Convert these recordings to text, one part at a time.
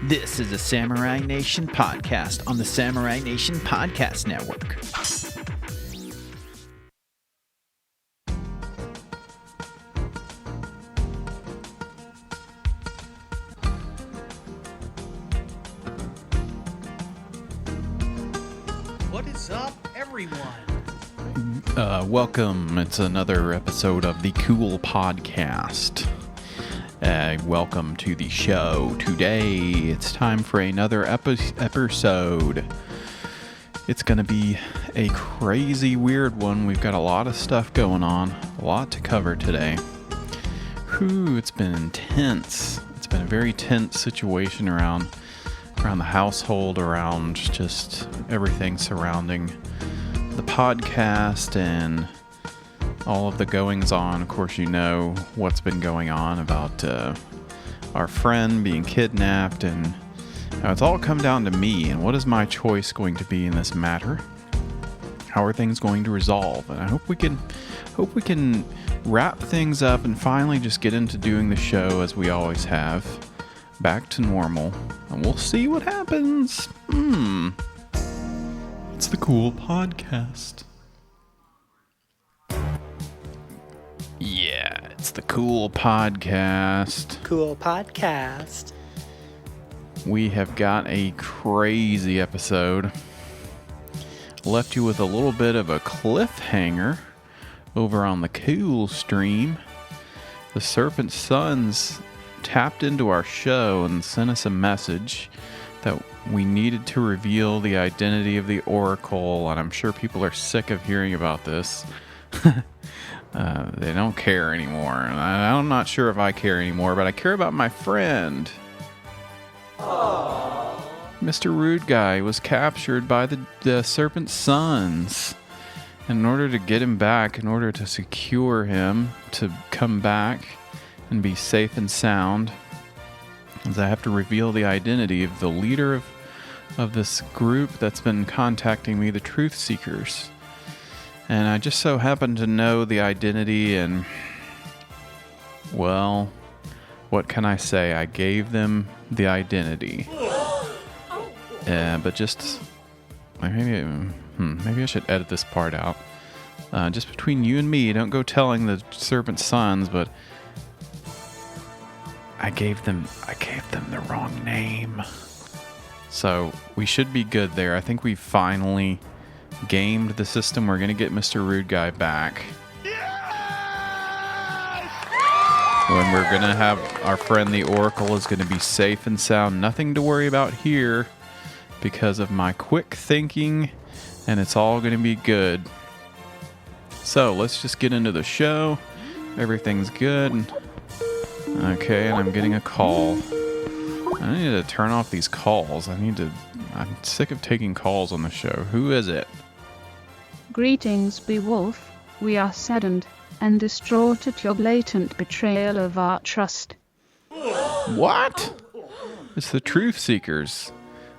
This is a Samurai Nation podcast on the Samurai Nation Podcast Network. What is up, everyone? Welcome. It's another episode of the Cool Podcast. Welcome to the show. Today, it's time for another episode. It's going to be a crazy, weird one. We've got a lot of stuff going on, a lot to cover today. Whew, it's been intense. It's been a very tense situation around the household, around just everything surrounding the podcast and all of the goings-on. Of course, you know what's been going on about our friend being kidnapped, and now it's all come down to me, and what is my choice going to be in this matter? How are things going to resolve? And I hope we can wrap things up and finally just get into doing the show as we always have, back to normal, and we'll see what happens. It's the Cool Podcast. Yeah, it's the Cool Podcast. Cool podcast. We have got a crazy episode. Left you with a little bit of a cliffhanger over on the Cool stream. The Serpent Sons tapped into our show and sent us a message that we needed to reveal the identity of the Oracle, and I'm sure people are sick of hearing about this. They don't care anymore. And I'm not sure if I care anymore, but I care about my friend. Aww. Mr. Rudeguy was captured by the Serpent Sons. And in order to get him back, in order to secure him to come back and be safe and sound, I have to reveal the identity of the leader of this group that's been contacting me, the Truth Seekers. And I just so happen to know the identity, and, well, what can I say? I gave them the identity. But just, maybe I should edit this part out. Just between you and me, don't go telling the Serpent Sons, but I gave them the wrong name. So we should be good there. I think we finally gamed the system. We're gonna get Mr. Rudeguy back. When we're gonna have our friend the Oracle is gonna be safe and sound. Nothing to worry about here because of my quick thinking, and it's all gonna be good. So let's just get into the show. Everything's good. Okay, and I'm getting a call. I need to turn off these calls. I'm sick of taking calls on the show. Who is it? Greetings, Beowulf. We are saddened and distraught at your blatant betrayal of our trust. What? It's the Truth Seekers.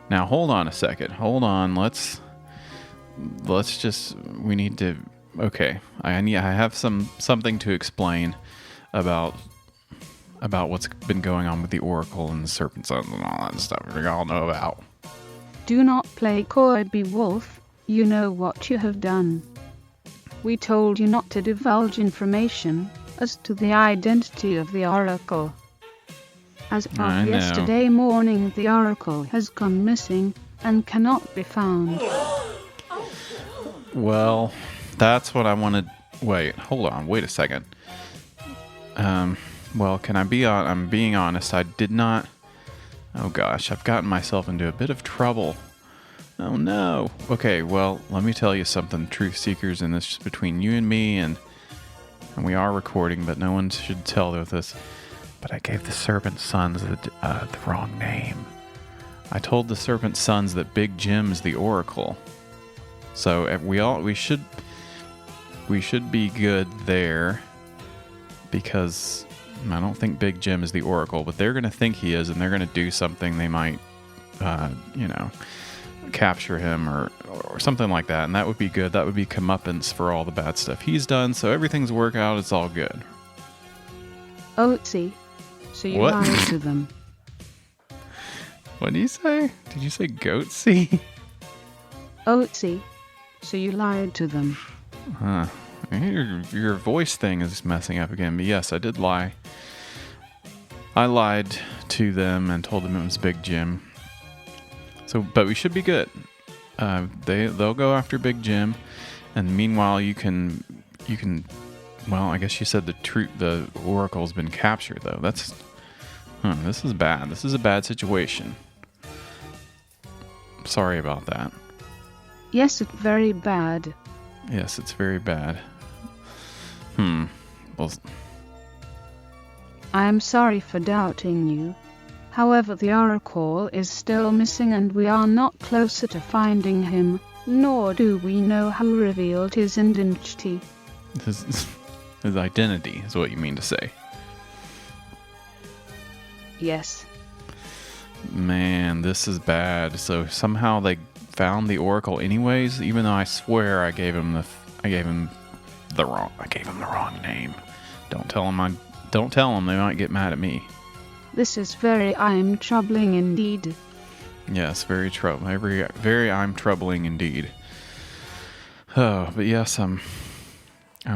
Now, hold on a second. Hold on. Let's just, we need to, okay. I have something to explain about what's been going on with the Oracle and the Serpent Sons and all that stuff we all know about. Do not play coy, Beowulf. You know what you have done. We told you not to divulge information as to the identity of the Oracle. As of yesterday morning, the Oracle has gone missing and cannot be found. Well, that's what I wanted. Wait, hold on. Wait a second. Well, I'm being honest. I did not. Oh gosh, I've gotten myself into a bit of trouble. Oh no. Okay, well, let me tell you something, Truth Seekers, and this is between you and me, and we are recording, but no one should tell this. But I gave the Serpent Sons the wrong name. I told the Serpent Sons that Big Jim's the Oracle. So we should be good there, because I don't think Big Jim is the Oracle, but they're going to think he is, and they're going to do something. They might, capture him or something like that, and that would be good. That would be comeuppance for all the bad stuff he's done, so everything's work out. It's all good. Oh, see. So you lied to them. What did you say? Did you say goatsy? Oatsy. So you lied to them. Huh. Your voice thing is messing up again. But yes, I did lie. I lied to them and told them it was Big Jim. So, but we should be good. They'll go after Big Jim, and meanwhile you can. Well, I guess you said the Oracle's been captured though. This is bad. This is a bad situation. Sorry about that. Yes, it's very bad. Yes, it's very bad. Well, I am sorry for doubting you. However, the Oracle is still missing and we are not closer to finding him, nor do we know who revealed his identity. his identity is what you mean to say. Yes. Man, this is bad. So somehow they found the Oracle anyways, even though I swear I gave him the wrong name. Don't tell them, they might get mad at me. This is very troubling indeed. Yes, very I'm troubling indeed. Oh, but yes, I'm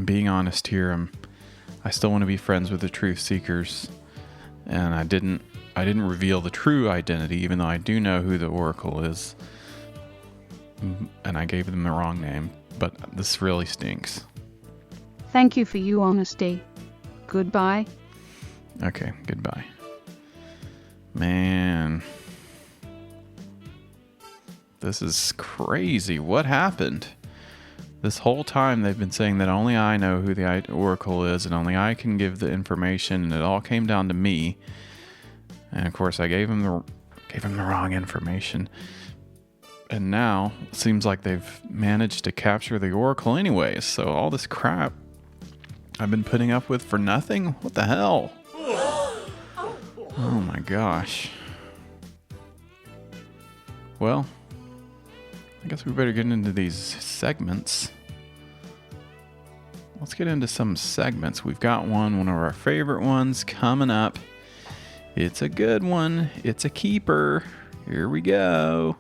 being honest here. I still want to be friends with the truth seekers, and I didn't reveal the true identity, even though I do know who the Oracle is. And I gave them the wrong name, but this really stinks. Thank you for your honesty. Goodbye. Okay, goodbye. Man. This is crazy. What happened? This whole time they've been saying that only I know who the Oracle is and only I can give the information, and it all came down to me. And of course I gave them the wrong information. And now it seems like they've managed to capture the Oracle anyways. So all this crap I've been putting up with for nothing? What the hell? Oh my gosh. Well, I guess we better get into these segments. Let's get into some segments. We've got one of our favorite ones coming up. It's a good one. It's a keeper. Here we go.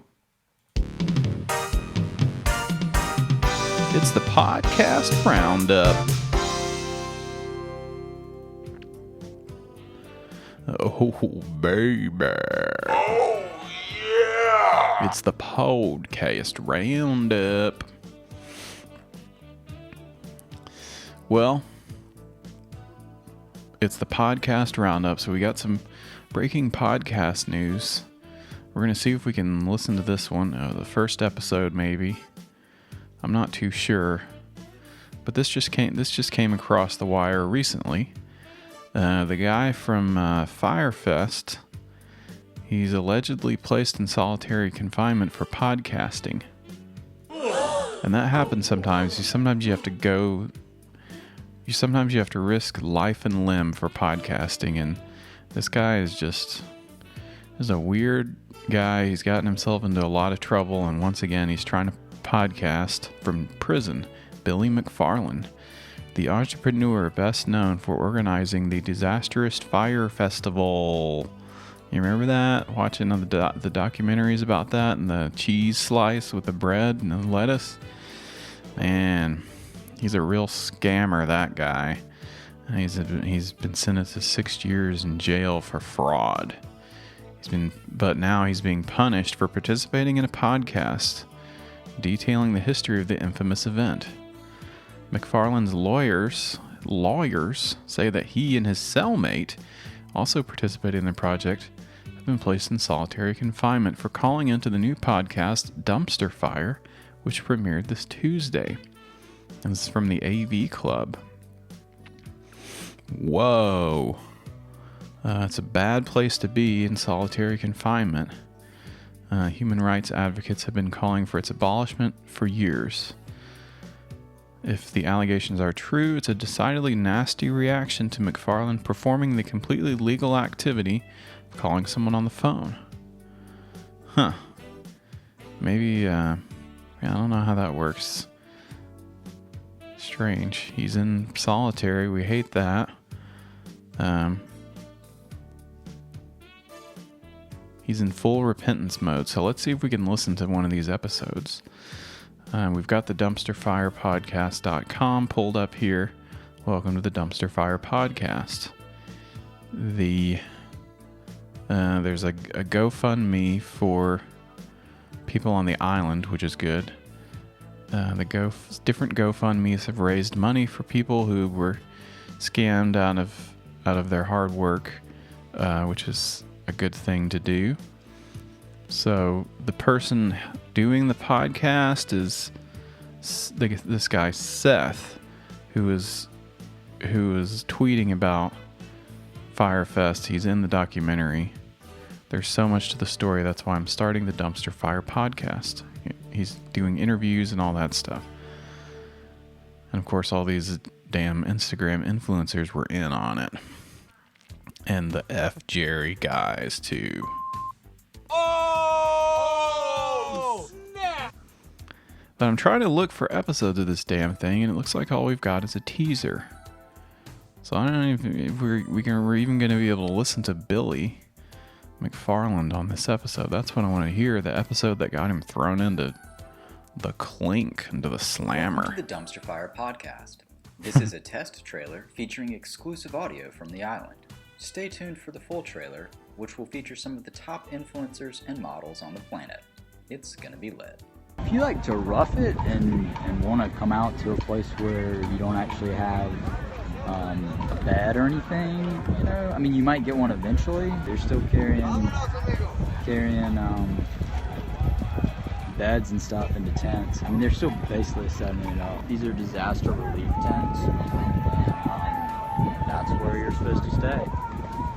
It's the podcast roundup. Oh, baby. Oh, yeah. It's the podcast roundup. Well, it's the podcast roundup, so we got some breaking podcast news. We're going to see if we can listen to this one, the first episode maybe. I'm not too sure, but this just came across the wire recently. The guy from Firefest, he's allegedly placed in solitary confinement for podcasting, and that happens sometimes. Sometimes you have to risk life and limb for podcasting, and this guy is a weird guy. He's gotten himself into a lot of trouble, and once again, he's trying to podcast from prison. Billy McFarland, the entrepreneur best known for organizing the disastrous Fire Festival. You remember that? Watching the documentaries about that, and the cheese slice with the bread and the lettuce? Man, he's a real scammer, that guy. He's been sentenced to 6 years in jail for fraud. But now he's being punished for participating in a podcast detailing the history of the infamous event. McFarland's lawyers say that he and his cellmate, also participating in the project, have been placed in solitary confinement for calling into the new podcast Dumpster Fire, which premiered this Tuesday. And this is from the AV Club. Whoa. It's a bad place to be in solitary confinement. Human rights advocates have been calling for its abolishment for years. If the allegations are true, it's a decidedly nasty reaction to McFarland performing the completely legal activity of calling someone on the phone. Huh. Maybe, I don't know how that works. Strange. He's in solitary. We hate He's in full repentance mode. So let's see if we can listen to one of these episodes. We've got the dumpsterfirepodcast.com pulled up here. Welcome to the Dumpster Fire Podcast. There's a GoFundMe for people on the island, which is good. Different GoFundMes have raised money for people who were scammed out of their hard work, which is a good thing to do. So the person doing the podcast is this guy Seth, who is tweeting about Firefest. He's in the documentary. There's so much to the story. That's why I'm starting the Dumpster Fire Podcast. He's doing interviews and all that stuff. And of course, all these damn Instagram influencers were in on it. And the F Jerry guys, too. Oh! Snap! But I'm trying to look for episodes of this damn thing, and it looks like all we've got is a teaser. So I don't know if we're even going to be able to listen to Billy McFarland on this episode. That's what I want to hear. The episode that got him thrown into the clink, into the slammer. Welcome to the Dumpster Fire Podcast. This is a test trailer featuring exclusive audio from the island. Stay tuned for the full trailer, which will feature some of the top influencers and models on the planet. It's gonna be lit. If you like to rough it and want to come out to a place where you don't actually have a bed or anything, you know, I mean, you might get one eventually. They're still carrying beds and stuff into tents. I mean, they're still basically setting it up. These are disaster relief tents, and that's where you're supposed to stay.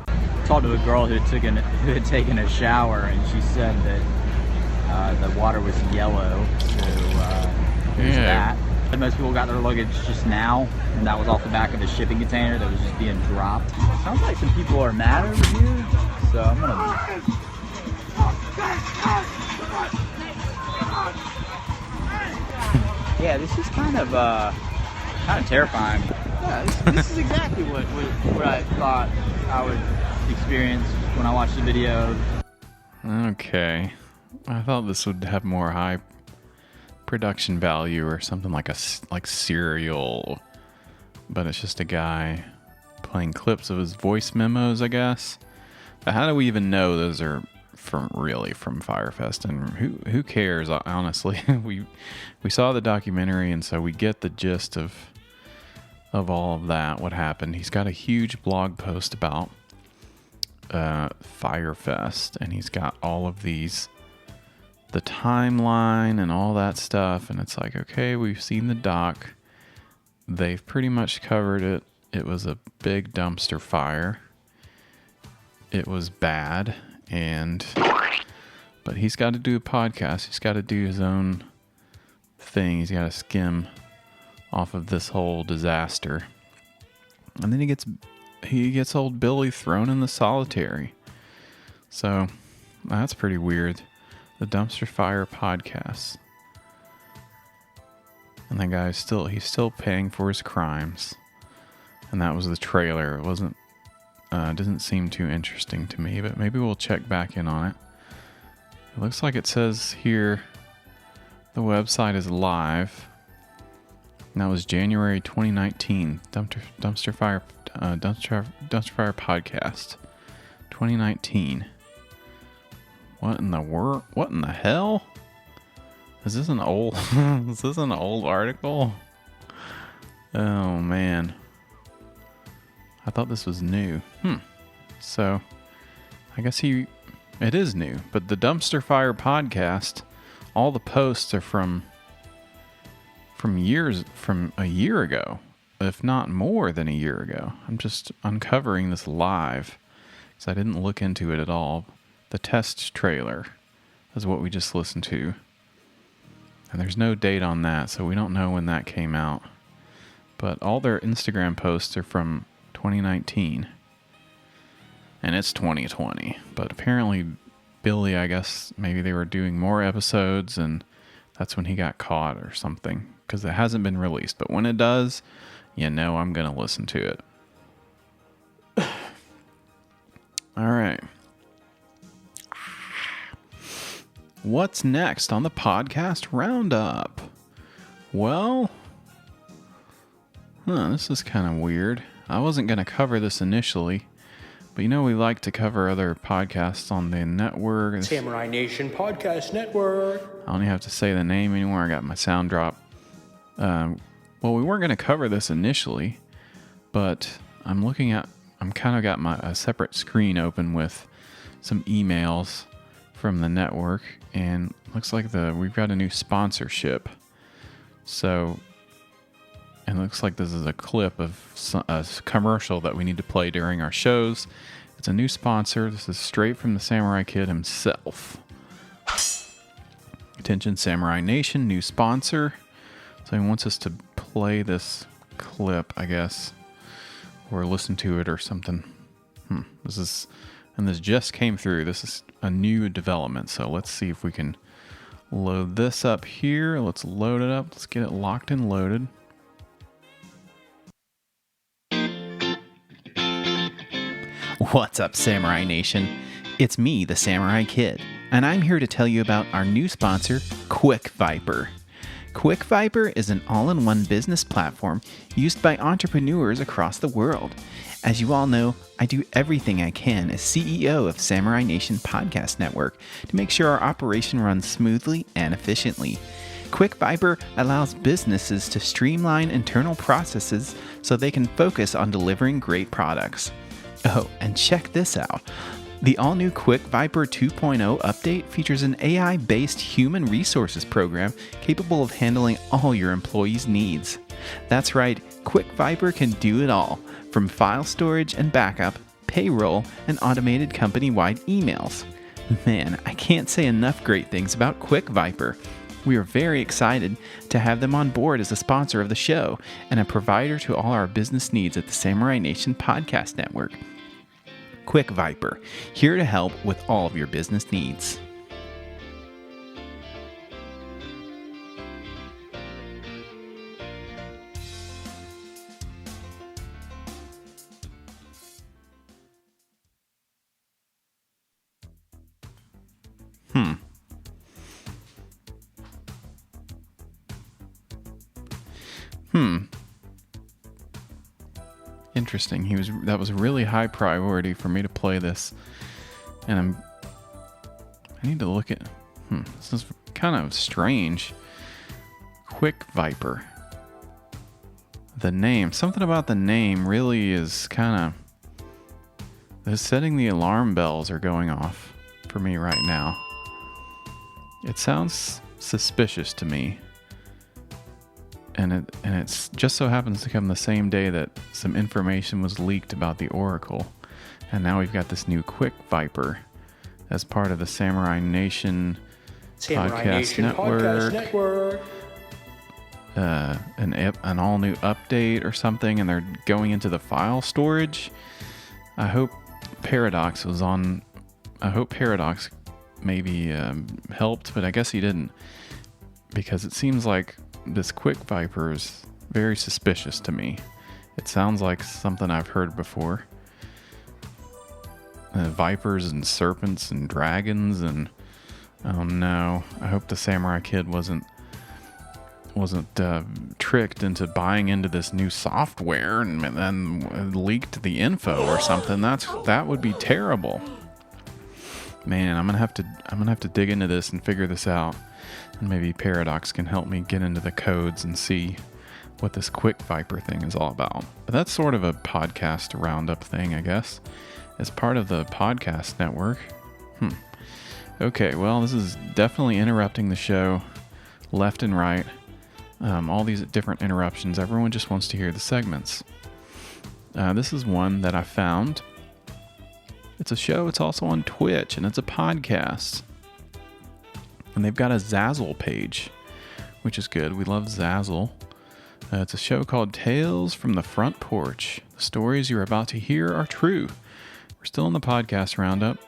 I talked to a girl who had taken a shower, and she said that the water was yellow, so there's that. And most people got their luggage just now, and that was off the back of a shipping container that was just being dropped. Sounds like some people are mad over here, so I'm gonna... Yeah, this is kind of terrifying. Yeah, this is exactly what I thought I would experience when I watched the video. Okay. I thought this would have more high production value or something like Serial, but it's just a guy playing clips of his voice memos, I guess. But how do we even know those are from Firefest? And who cares, honestly? we saw the documentary, and so we get the gist of all of that, what happened. He's got a huge blog post about Firefest, and he's got all of these, the timeline and all that stuff, and it's like, okay, we've seen the doc. They've pretty much covered it. It was a big dumpster fire. It was bad, but he's got to do a podcast. He's got to do his own thing. He's got to skim off of this whole disaster. And then he gets old Billy thrown in the solitary. So that's pretty weird. The Dumpster Fire Podcast. And that guy he's still paying for his crimes. And that was the trailer. It doesn't seem too interesting to me, but maybe we'll check back in on it. It looks like it says here the website is live. And that was January 2019. Dumpster Fire Podcast 2019. What in the hell? Is this an old article? Oh man. I thought this was new. So I guess it is new, but the Dumpster Fire Podcast, all the posts are from a year ago, if not more than a year ago. I'm just uncovering this live because I didn't look into it at all. The test trailer is what we just listened to. And there's no date on that, so we don't know when that came out. But all their Instagram posts are from 2019. And it's 2020. But apparently Billy, I guess maybe they were doing more episodes and that's when he got caught or something. Because it hasn't been released. But when it does, I'm going to listen to it. All right. What's next on the podcast roundup? Well, this is kind of weird. I wasn't going to cover this initially, but we like to cover other podcasts on the network. Samurai Nation Podcast Network. I don't even have to say the name anymore. I got my sound drop. Well, we weren't going to cover this initially, but I'm kind of got a separate screen open with some emails from the network, and looks like we've got a new sponsorship. So, and it looks like this is a clip of a commercial that we need to play during our shows. It's a new sponsor. This is straight from the Samurai Kid himself. Attention Samurai Nation, new sponsor. So he wants us to play this clip, I guess, or listen to it or something. This just came through. This is a new development. So let's see if we can load this up here. Let's load it up. Let's get it locked and loaded. What's up, Samurai Nation? It's me, the Samurai Kid, and I'm here to tell you about our new sponsor, QuickViper. QuickViper is an all-in-one business platform used by entrepreneurs across the world. As you all know, I do everything I can as CEO of Samurai Nation Podcast Network to make sure our operation runs smoothly and efficiently. QuickViper allows businesses to streamline internal processes so they can focus on delivering great products. Oh, and check this out. The all-new QuickViper 2.0 update features an AI-based human resources program capable of handling all your employees' needs. That's right, QuickViper can do it all, from file storage and backup, payroll, and automated company-wide emails. Man, I can't say enough great things about QuickViper. We are very excited to have them on board as a sponsor of the show and a provider to all our business needs at the Samurai Nation Podcast Network. QuickViper, here to help with all of your business needs. Interesting. That was a really high priority for me to play this, and I need to look at. This is kind of strange. QuickViper. The name. Something about the name really is kind of. Setting the alarm bells are going off for me right now. It sounds suspicious to me. And it's just so happens to come the same day that some information was leaked about the Oracle. And now we've got this new QuickViper as part of the Samurai Nation Podcast Network. An all-new update or something, and they're going into the file storage. I hope Paradox maybe helped, but I guess he didn't. Because it seems like this QuickViper is very suspicious to me. It sounds like something I've heard before. Vipers and serpents and dragons and oh no, I hope the Samurai Kid wasn't tricked into buying into this new software and then leaked the info or something. That would be terrible. Man, I'm gonna have to dig into this and figure this out. And maybe Paradox can help me get into the codes and see what this QuickViper thing is all about. But that's sort of a podcast roundup thing, I guess, as part of the podcast network. Okay, well, this is definitely interrupting the show left and right. All these different interruptions. Everyone just wants to hear the segments. This is one that I found. It's a show. It's also on Twitch, and it's a podcast. And they've got a Zazzle page, which is good. We love Zazzle. It's a show called Tales from the Front Porch. The stories you're about to hear are true. We're still in the podcast roundup.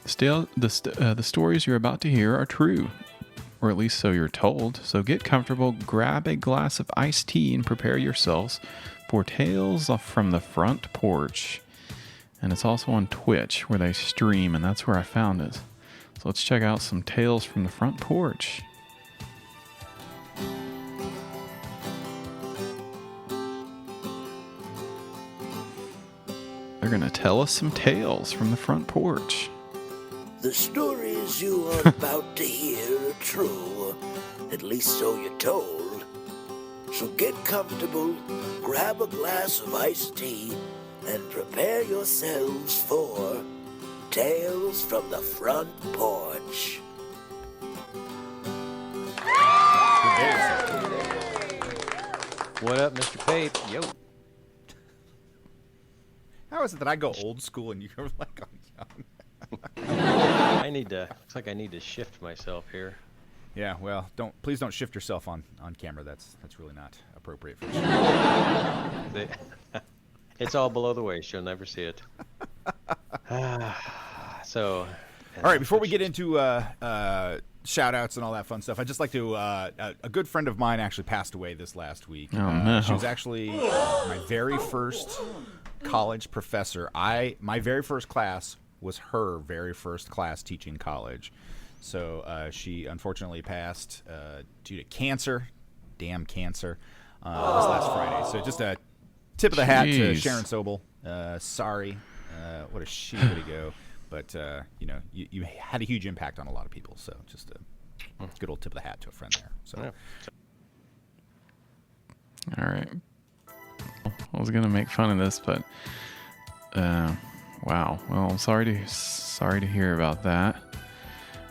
The stories you're about to hear are true, or at least so you're told. So get comfortable, grab a glass of iced tea, and prepare yourselves for Tales from the Front Porch. And it's also on Twitch, where they stream, and that's where I found it. So let's check out some tales from the front porch. They're going to tell us some tales from the front porch. The stories you are about to hear are true, at least so you're told. So get comfortable, grab a glass of iced tea, and prepare yourselves for Tales from the Front Porch. What up, Mr. Pape? Yo. How is it that I go old school and you're like on young? Looks like I need to shift myself here. Yeah, well, please don't shift yourself on camera. That's really not appropriate for you. It's all below the waist. You'll never see it. So, all right, before we get into shout outs and all that fun stuff, I'd just like to a good friend of mine actually passed away this last week. Oh, no. She was actually my very first college professor. My very first class was her very first class teaching college. So she unfortunately passed due to cancer. Damn cancer. This last Friday. So just a tip of the hat to Sharon Sobel. Sorry. What a shitty way to go. But, you had a huge impact on a lot of people. So just a good old tip of the hat to a friend there. So. Yeah. All right. I was going to make fun of this, but wow. Well, I'm sorry to hear about that.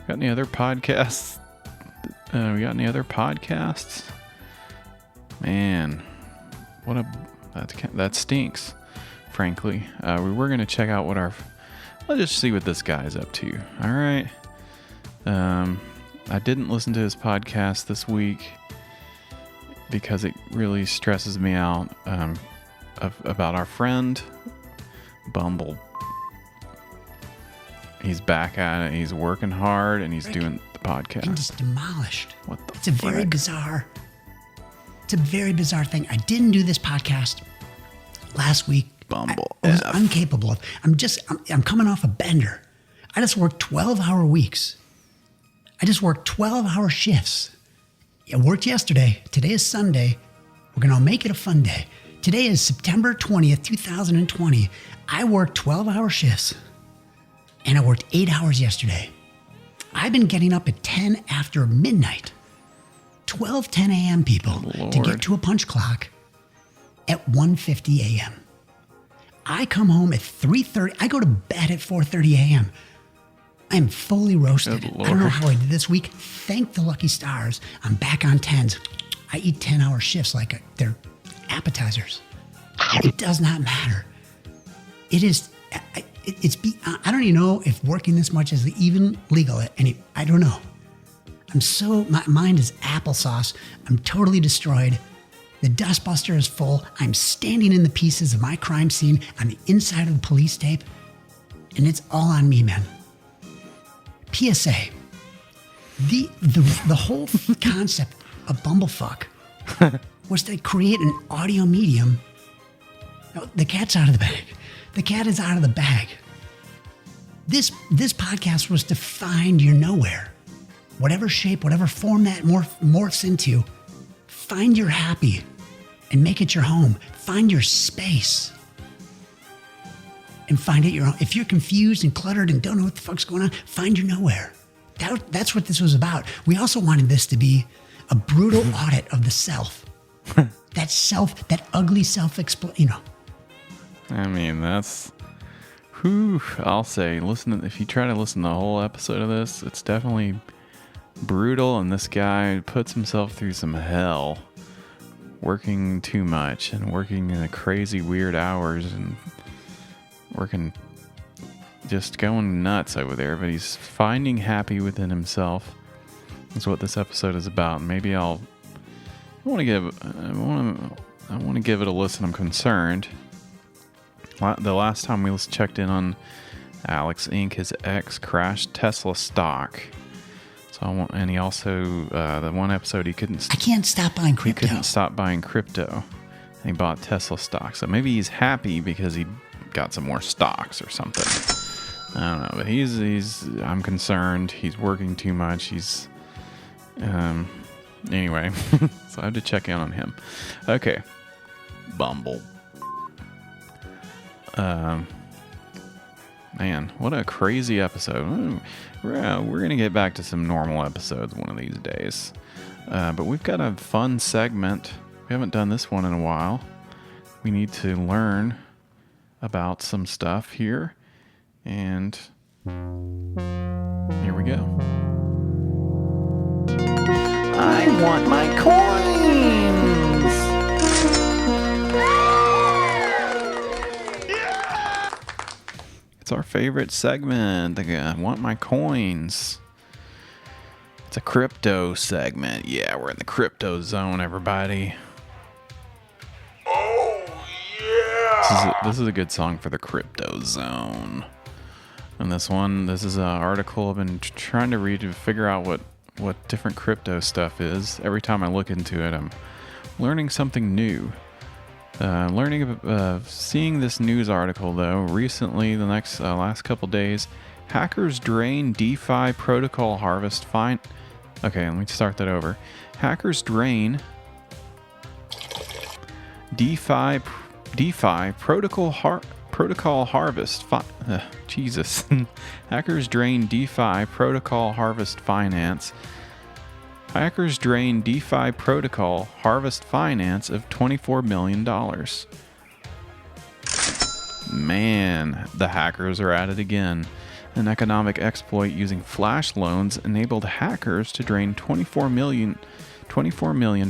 Got any other podcasts? We got any other podcasts? Man, that stinks. Frankly, we were gonna check out let's just see what this guy's up to. All right. I didn't listen to his podcast this week because it really stresses me out about our friend Bumble. He's back at it. He's working hard, and he's doing the podcast. And just demolished. What the? It's a very bizarre thing. I didn't do this podcast last week. Bumble. I was incapable of. I'm coming off a bender. I just worked 12-hour weeks. I just worked 12-hour shifts. I worked yesterday. Today is Sunday. We're going to make it a fun day. Today is September 20th, 2020. I worked 12-hour shifts. And I worked 8 hours yesterday. I've been getting up at 10 after midnight. 10 a.m. people to get to a punch clock at 1:50 a.m. I come home at 3:30. I go to bed at 4:30 a.m. I'm fully roasted. I don't know how I did this week. Thank the lucky stars. I'm back on 10s. I eat 10-hour shifts like they're appetizers. It does not matter. It is... I don't even know if working this much is even legal. I don't know. My mind is applesauce. I'm totally destroyed. The dustbuster is full. I'm standing in the pieces of my crime scene on the inside of the police tape. And it's all on me, man. PSA. The whole concept of Bumblefuck was to create an audio medium. No, the cat's out of the bag. The cat is out of the bag. This podcast was to find your nowhere. Whatever shape, whatever form that morphs into, find your happy and make it your home. Find your space and find it your own. If you're confused and cluttered and don't know what the fuck's going on, find your nowhere. That's what this was about. We also wanted this to be a brutal audit of the self. That ugly self-exploit, I mean, that's... Whew, I'll say, if you try to listen to the whole episode of this, it's definitely brutal, and this guy puts himself through some hell working too much and working in crazy weird hours and working just going nuts over there, but he's finding happy within himself. That's what this episode is about. Maybe I want to give it a listen. I'm concerned. The last time we checked in on Alex Inc., his ex crashed Tesla stock. And he also, the one episode I can't stop buying crypto. He couldn't stop buying crypto. And he bought Tesla stock. So maybe he's happy because he got some more stocks or something. I don't know, but he's I'm concerned. He's working too much. He's anyway, so I have to check in on him. Okay. Bumble. Man, what a crazy episode. We're going to get back to some normal episodes one of these days. But we've got a fun segment. We haven't done this one in a while. We need to learn about some stuff here. And here we go. I want my coins! It's our favorite segment. I want my coins. It's a crypto segment. Yeah, we're in the crypto zone, everybody. Oh, yeah! This is a good song for the crypto zone. And this is an article I've been trying to read to figure out what different crypto stuff is. Every time I look into it, I'm learning something new. Seeing this news article, though, recently, the last couple days, hackers drain DeFi protocol harvest fine. Okay, let me start that over. Hackers drain DeFi protocol harvest. Jesus. Hackers drain DeFi protocol harvest finance. Hackers drain DeFi protocol harvest finance of $24 million. Man, the hackers are at it again. An economic exploit using flash loans enabled hackers to drain $24 million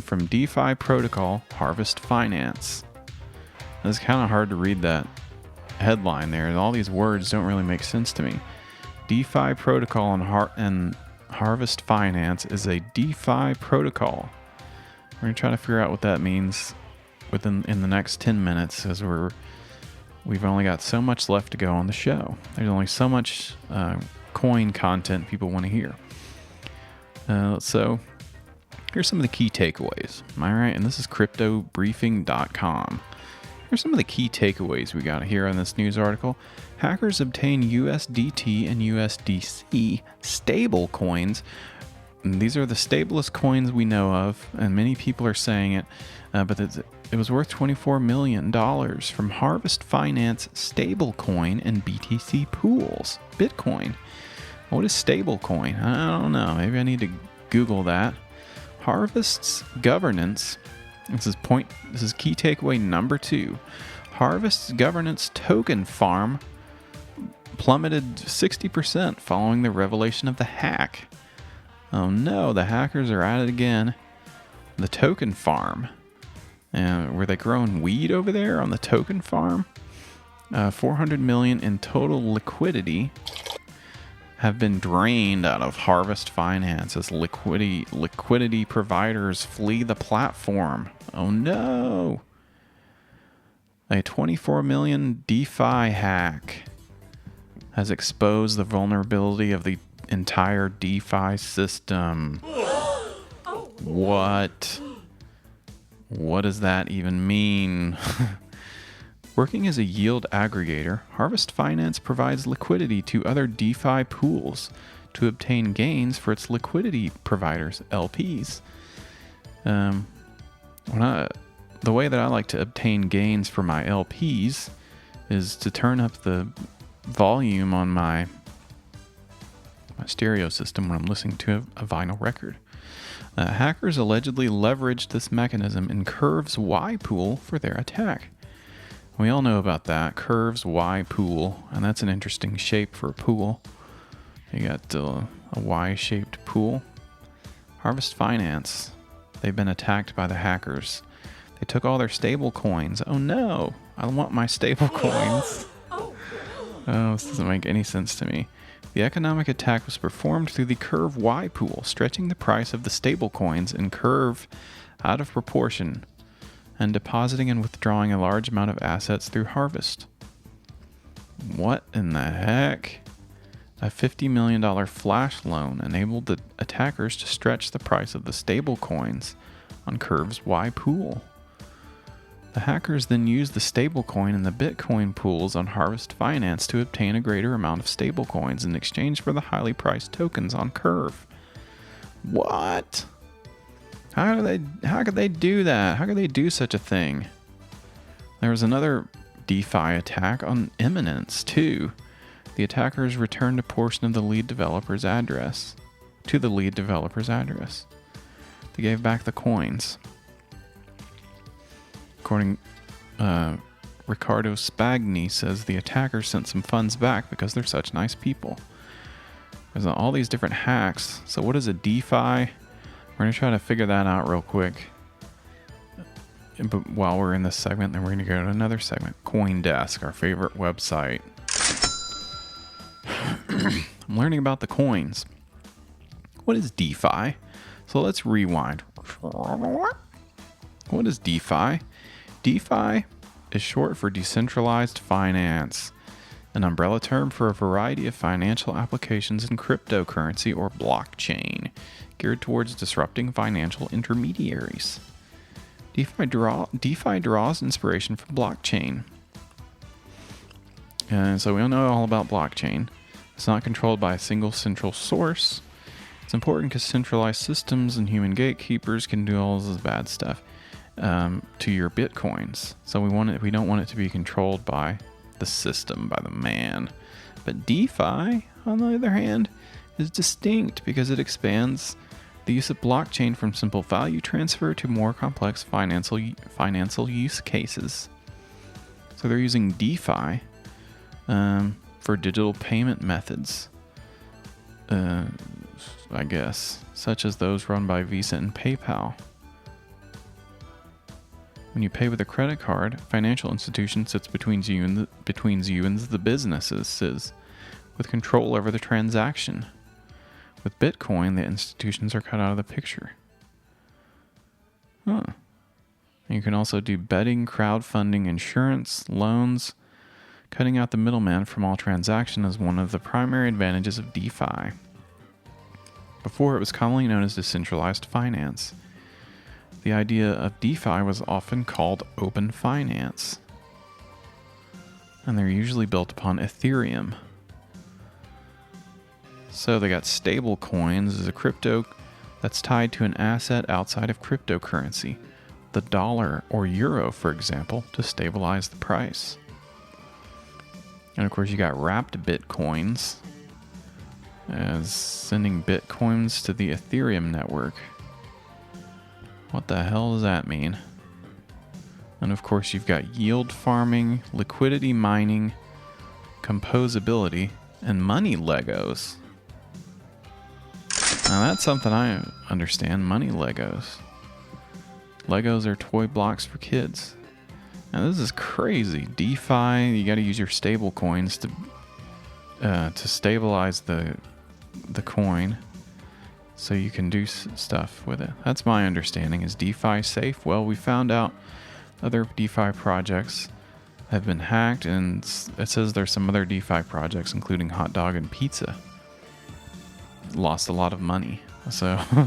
from DeFi protocol harvest finance. It's kind of hard to read that headline there. All these words don't really make sense to me. DeFi protocol and harvest finance is a DeFi protocol. We're going to try to figure out what that means in the next 10 minutes, as we've only got so much left to go on the show. There's only so much coin content people want to hear. So here's some of the key takeaways. Am I right? And this is cryptobriefing.com. Here's some of the key takeaways we got here on this news article. Hackers obtain USDT and USDC stable coins. And these are the stablest coins we know of, and many people are saying it, but it was worth $24 million from Harvest Finance stablecoin and BTC pools. Bitcoin. What is stablecoin? I don't know. Maybe I need to Google that. Harvest's governance. This is key takeaway number 2. Harvest's governance token farm plummeted 60% following the revelation of the hack. Oh no, the hackers are at it again. The token farm. Were they growing weed over there on the token farm? 400 million in total liquidity have been drained out of Harvest Finance as liquidity providers flee the platform. Oh no! A 24 million DeFi hack has exposed the vulnerability of the entire DeFi system. What? What does that even mean? Working as a yield aggregator, Harvest Finance provides liquidity to other DeFi pools to obtain gains for its liquidity providers, LPs. The way that I like to obtain gains for my LPs is to turn up the volume on my stereo system when I'm listening to a vinyl record. Hackers allegedly leveraged this mechanism in Curve's Y pool for their attack. We all know about that, Curve's Y pool, and that's an interesting shape for a pool. You got a Y-shaped pool. Harvest Finance, they've been attacked by the hackers. They took all their stable coins. Oh no, I want my stable coins. Oh, this doesn't make any sense to me. The economic attack was performed through the Curve Y pool, stretching the price of the stable coins in Curve out of proportion, and depositing and withdrawing a large amount of assets through Harvest. What in the heck? A $50 million flash loan enabled the attackers to stretch the price of the stable coins on Curve's Y pool. The hackers then used the stablecoin in the Bitcoin pools on Harvest Finance to obtain a greater amount of stablecoins in exchange for the highly priced tokens on Curve. What? How could they do that? How could they do such a thing? There was another DeFi attack on Eminence too. The attackers returned a portion of the lead developer's address. They gave back the coins. According, Ricardo Spagni says the attackers sent some funds back because they're such nice people. There's all these different hacks. So what is a DeFi? We're going to try to figure that out real quick. But while we're in this segment, then we're going to go to another segment. CoinDesk, our favorite website. I'm learning about the coins. What is DeFi? So let's rewind. What is DeFi? DeFi is short for decentralized finance, an umbrella term for a variety of financial applications in cryptocurrency or blockchain, geared towards disrupting financial intermediaries. DeFi draws inspiration from blockchain. And so we all know all about blockchain. It's not controlled by a single central source. It's important because centralized systems and human gatekeepers can do all this bad stuff to your bitcoins. So we don't want it to be controlled by the system, by the man. But DeFi, on the other hand, is distinct because it expands the use of blockchain from simple value transfer to more complex financial use cases. So they're using DeFi for digital payment methods, I guess, such as those run by Visa and PayPal. When you pay with a credit card, a financial institution sits between you and the businesses, with control over the transaction. With Bitcoin, the institutions are cut out of the picture. And you can also do betting, crowdfunding, insurance, loans. Cutting out the middleman from all transaction is one of the primary advantages of DeFi. Before, it was commonly known as decentralized finance. The idea of DeFi was often called open finance, and they're usually built upon Ethereum. So they got stable coins as a crypto that's tied to an asset outside of cryptocurrency, the dollar or euro, for example, to stabilize the price. And of course, you got wrapped bitcoins as sending bitcoins to the Ethereum network. What the hell does that mean? And of course, you've got yield farming, liquidity mining, composability, and money Legos. Now that's something I understand, money Legos. Legos are toy blocks for kids. Now this is crazy. DeFi, you gotta use your stable coins to stabilize the coin so you can do stuff with it. That's my understanding. Is DeFi safe? Well, we found out other DeFi projects have been hacked, and it says there's some other DeFi projects, including Hot Dog and Pizza, lost a lot of money. So I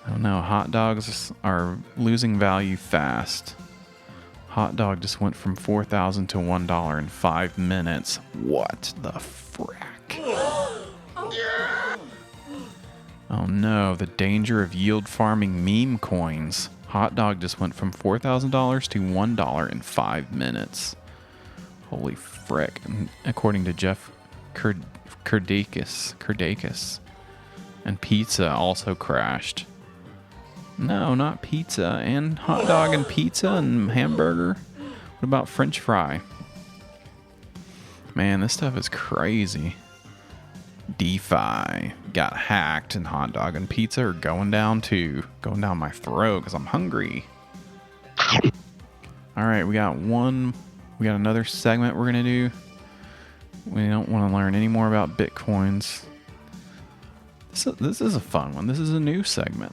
don't know. Hot dogs are losing value fast. Hot dog just went from $4,000 to $1 in 5 minutes. What the frack? Oh no, the danger of yield farming meme coins. Hot dog just went from $4,000 to $1 in 5 minutes. Holy frick. And according to Jeff Kurdakis. And pizza also crashed. No, not pizza. And hot dog and pizza and hamburger. What about French fry? Man, this stuff is crazy. DeFi got hacked, and hot dog and pizza are going down too. Going down my throat because I'm hungry. All right, we got another segment we're going to do. We don't want to learn any more about Bitcoins. This is a fun one. This is a new segment.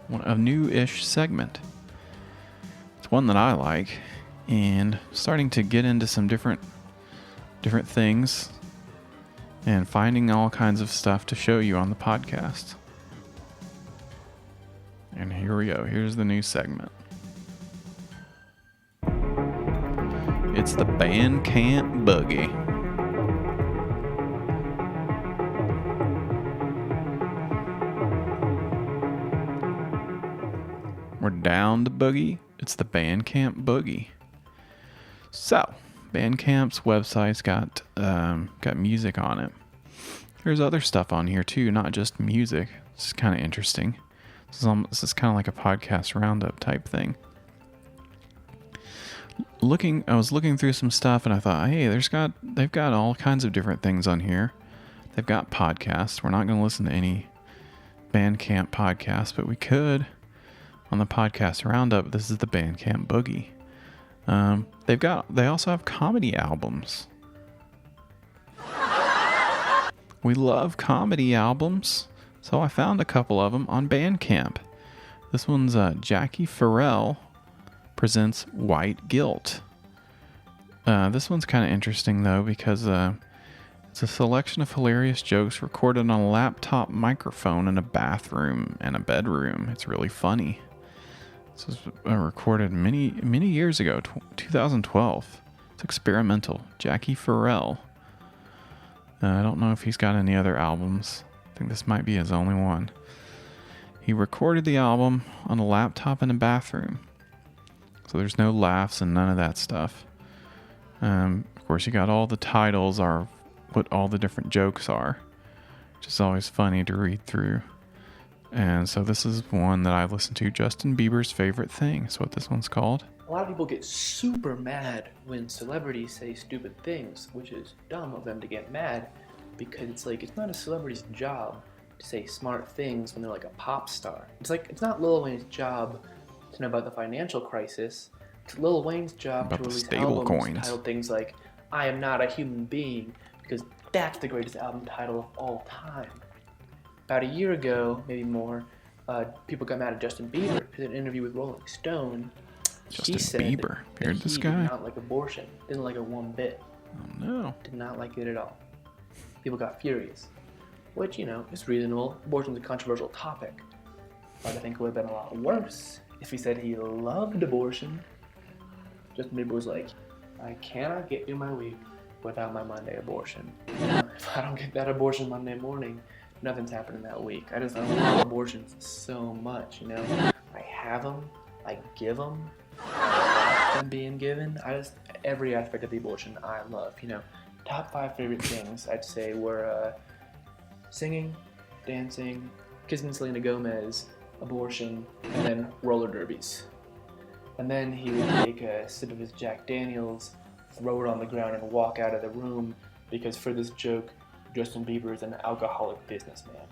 A new-ish segment. It's one that I like, and starting to get into some different things and finding all kinds of stuff to show you on the podcast. And here we go. Here's the new segment. It's the Bandcamp Boogie. We're down to boogie. It's the Bandcamp Boogie. So, Bandcamp's website's got music on it. There's other stuff on here too, not just music. It's kind of interesting. This is kind of like a podcast roundup type thing. I was looking through some stuff and I thought, hey, they've got all kinds of different things on here. They've got podcasts. We're not going to listen to any Bandcamp podcasts, but we could on the podcast roundup. This is the Bandcamp Boogie. They also have comedy albums. We love comedy albums, so I found a couple of them on Bandcamp. This one's Jackie Farrell presents White Guilt. This one's kind of interesting though because it's a selection of hilarious jokes recorded on a laptop microphone in a bathroom and a bedroom. It's really funny. This was recorded many years ago, 2012. It's experimental. Jackie Farrell. I don't know if he's got any other albums. I think this might be his only one. He recorded the album on a laptop in a bathroom. So there's no laughs and none of that stuff. Of course, you got all the titles are what all the different jokes are, which is always funny to read through. And so this is one that I listened to. Justin Bieber's Favorite Thing is what this one's called. A lot of people get super mad when celebrities say stupid things, which is dumb of them to get mad because it's like, it's not a celebrity's job to say smart things when they're like a pop star. It's not Lil Wayne's job to know about the financial crisis. It's Lil Wayne's job to release albums titled things like I Am Not a Human Being, because that's the greatest album title of all time. About a year ago, maybe more, people got mad at Justin Bieber because in an interview with Rolling Stone, he said Bieber. that Heard he this guy? did not like abortion. Didn't like it one bit. Oh no. Did not like it at all. People got furious. Which, is reasonable. Abortion's a controversial topic. But I think it would have been a lot worse if he said he loved abortion. Justin Bieber was like, I cannot get through my week without my Monday abortion. If I don't get that abortion Monday morning, nothing's happening that week. I love abortions so much, I have them, I give them, I watch them being given. Every aspect of the abortion I love. Top 5 favorite things I'd say were singing, dancing, kissing Selena Gomez, abortion, and then roller derbies. And then he would take a sip of his Jack Daniels, throw it on the ground, and walk out of the room because for this joke, Justin Bieber is an alcoholic businessman.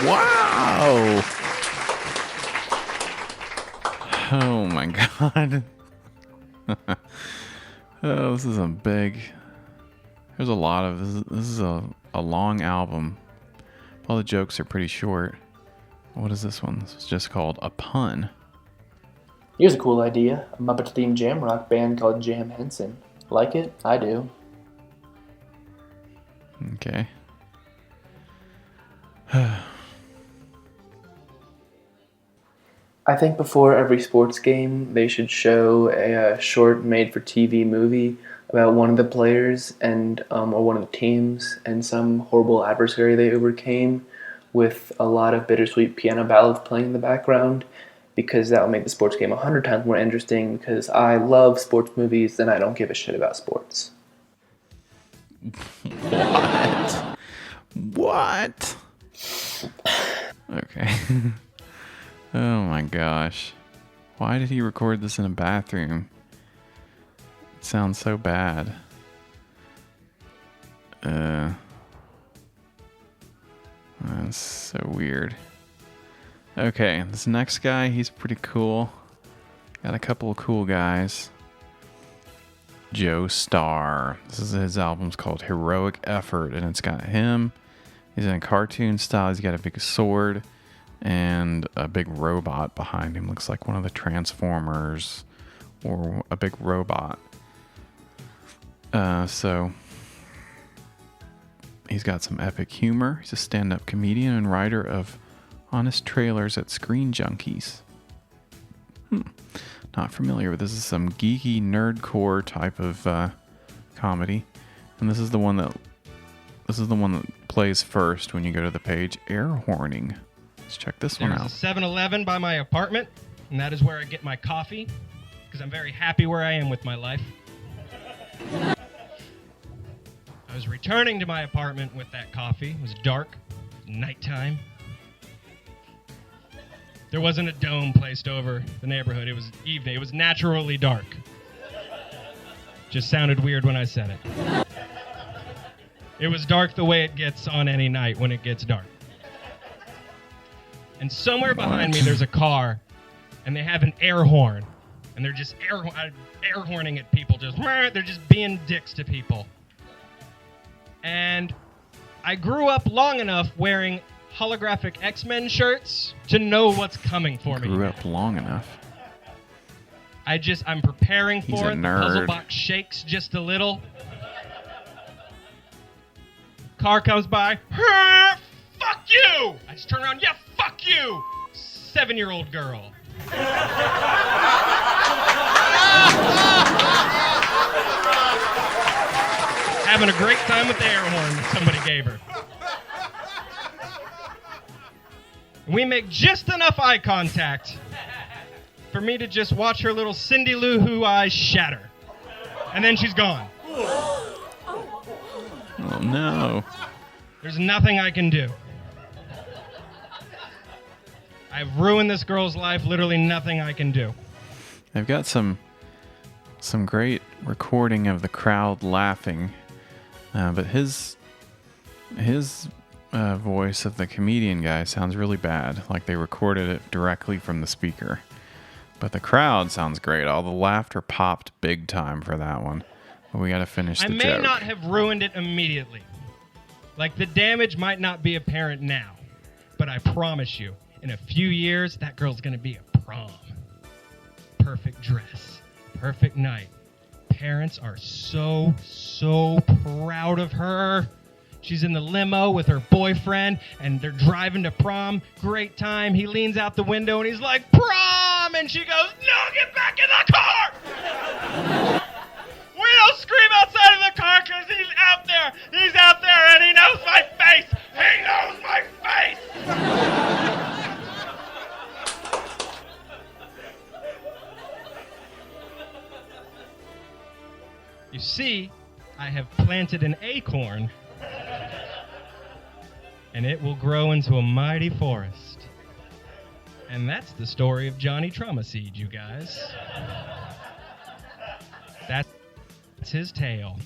Wow! Oh my god. Oh, this is a big... There's a lot of... This is a long album. All the jokes are pretty short. What is this one? This is just called A Pun. Here's a cool idea. A Muppet-themed jam rock band called Jam Henson. Like it? I do. Okay. I think before every sports game, they should show a short made-for-TV movie about one of the players and or one of the teams and some horrible adversary they overcame with a lot of bittersweet piano ballads playing in the background, because that will make the sports game 100 times more interesting, because I love sports movies and I don't give a shit about sports. What? Okay. Oh my gosh. Why did he record this in a bathroom? It sounds so bad. That's so weird. Okay, this next guy, he's pretty cool. Got a couple of cool guys. Joe Starr. His album's called Heroic Effort, and it's got him. He's in a cartoon style. He's got a big sword and a big robot behind him. Looks like one of the Transformers or a big robot. So he's got some epic humor. He's a stand-up comedian and writer of honest trailers at Screen Junkies. Not familiar with this. Is some geeky nerdcore type of comedy, and this is the one that plays first when you go to the page. Air horning. Let's check this one out. There's a 7-Eleven by my apartment, and that is where I get my coffee, because I'm very happy where I am with my life. I was returning to my apartment with that coffee. It was dark, nighttime. There wasn't a dome placed over the neighborhood. It was evening. It was naturally dark. Just sounded weird when I said it. It was dark the way it gets on any night when it gets dark. And somewhere behind me there's a car, and they have an air horn. And they're just air horning at people. They're just being dicks to people. And I grew up long enough wearing holographic X-Men shirts to know what's coming for me. Grew up long enough. I'm preparing He's for a it. nerd. The puzzle box shakes just a little. Car comes by. Fuck you! I just turn around. Yeah, fuck you! 7-year-old girl. Having a great time with the air horn that somebody gave her. We make just enough eye contact for me to just watch her little Cindy Lou Who eyes shatter. And then she's gone. Oh no. There's nothing I can do. I've ruined this girl's life, literally nothing I can do. They've got some great recording of the crowd laughing, but his voice of the comedian guy sounds really bad, like they recorded it directly from the speaker. But the crowd sounds great. All the laughter popped big time for that one. But we got to finish the joke. I may not have ruined it immediately. Like, the damage might not be apparent now. But I promise you, in a few years, that girl's going to be a prom. Perfect dress. Perfect night. Parents are so proud of her. She's in the limo with her boyfriend, and they're driving to prom. Great time. He leans out the window, and he's like, prom! And she goes, no, get back in the car! We don't scream outside of the car because he's out there. He's out there, and he knows my face. He knows my face! You see, I have planted an acorn, and it will grow into a mighty forest. And that's the story of Johnny Trauma Seed, you guys. That's his tale.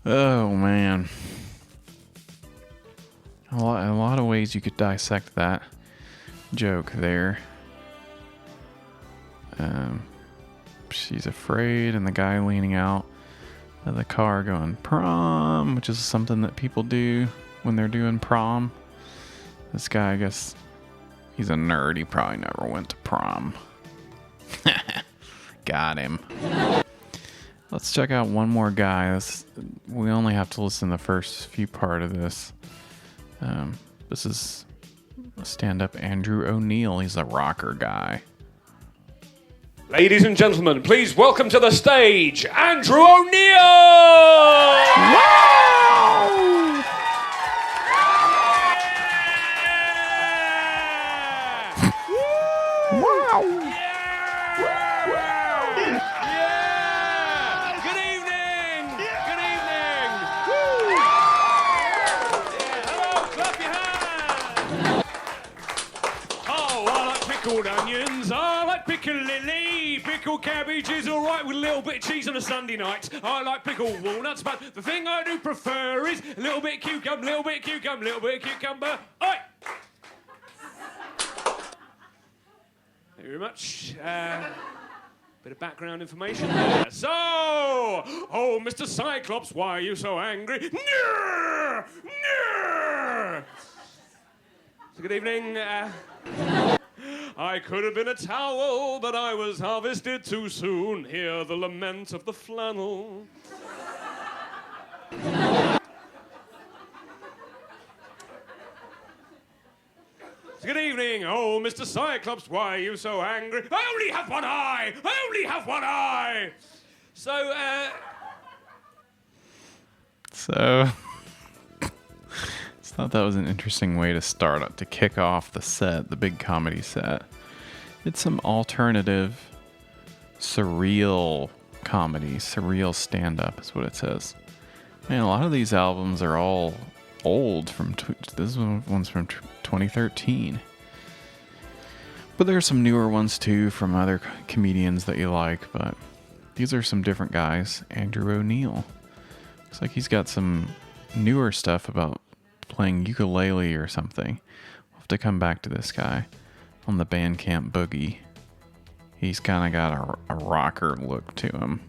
Oh man. A lot of ways you could dissect that joke there. She's afraid, and the guy leaning out of the car going prom, which is something that people do when they're doing prom. This guy, I guess, he's a nerd. He probably never went to prom. Got him. Let's check out one more guy. We only have to listen to the first few part of this. This is stand-up Andrew O'Neill. He's a rocker guy. Ladies and gentlemen, please welcome to the stage, Andrew O'Neill! Wow! Wow! Yeah! Good evening! Good evening! Hello, clap your hands! Oh, I like pickled onions, I like pickled lily. Pickled cabbage is alright with a little bit of cheese on a Sunday night. I like pickled walnuts, but the thing I do prefer is a little bit of cucumber, little bit of cucumber, little bit of cucumber. Oi! Thank you very much. Bit of background information there. So, oh, Mr. Cyclops, why are you so angry? Nyeh! Nyeh! So good evening. I could have been a towel, but I was harvested too soon. Hear the lament of the flannel. Good evening. Oh, Mr. Cyclops, why are you so angry? I only have one eye! I only have one eye! So, So, I thought that was an interesting way to to kick off the set, the big comedy set. It's some alternative, surreal comedy, surreal stand-up is what it says. Man, a lot of these albums are all old. This one's from 2013. But there's some newer ones too from other comedians that you like, but these are some different guys. Andrew O'Neill. Looks like he's got some newer stuff about playing ukulele or something. We'll have to come back to this guy on the Bandcamp Boogie. He's kind of got a rocker look to him.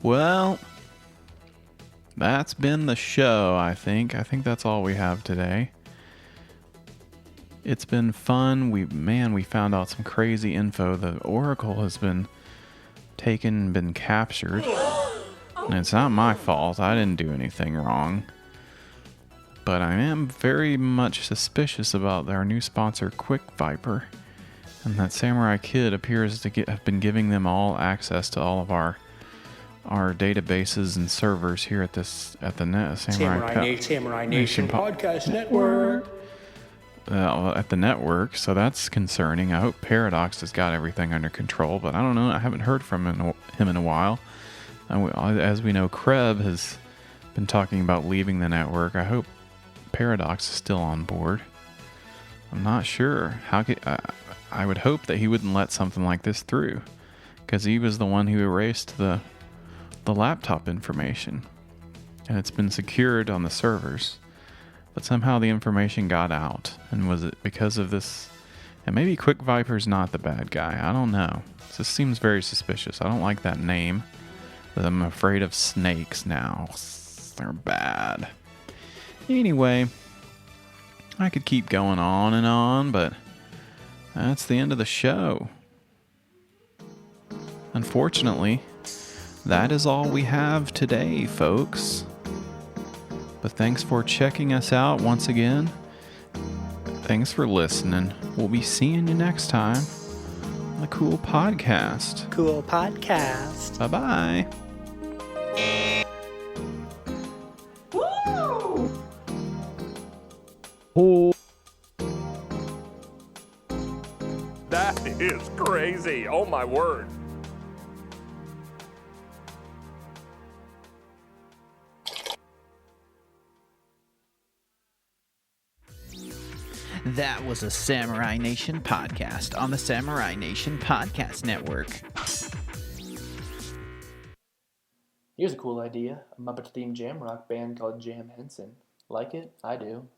Well, that's been the show, I think. I think that's all we have today. It's been fun. We found out some crazy info. The Oracle has been captured. And it's not my fault. I didn't do anything wrong. But I am very much suspicious about our new sponsor, Quick Viper. And that Samurai Kid appears to have been giving them all access to all of our databases and servers here at the Samurai Nation Podcast Network. At the network, so that's concerning. I hope Paradox has got everything under control, but I don't know. I haven't heard from him in a while. As we know, Kreb has been talking about leaving the network. I hope Paradox is still on board. I'm not sure. I would hope that he wouldn't let something like this through, because he was the one who erased the laptop information, and it's been secured on the servers. But somehow the information got out, and was it because of this? And maybe Quick Viper's not the bad guy. I don't know. This seems very suspicious. I don't like that name. But I'm afraid of snakes now. They're bad. Anyway, I could keep going on and on, but that's the end of the show. Unfortunately, that is all we have today, folks. But thanks for checking us out once again. Thanks for listening. We'll be seeing you next time on the Cool Podcast. Cool Podcast. Bye-bye. Woo! That is crazy. Oh my word. That was a Samurai Nation podcast on the Samurai Nation Podcast Network. Here's a cool idea. A Muppet-themed jam rock band called Jam Henson. Like it? I do.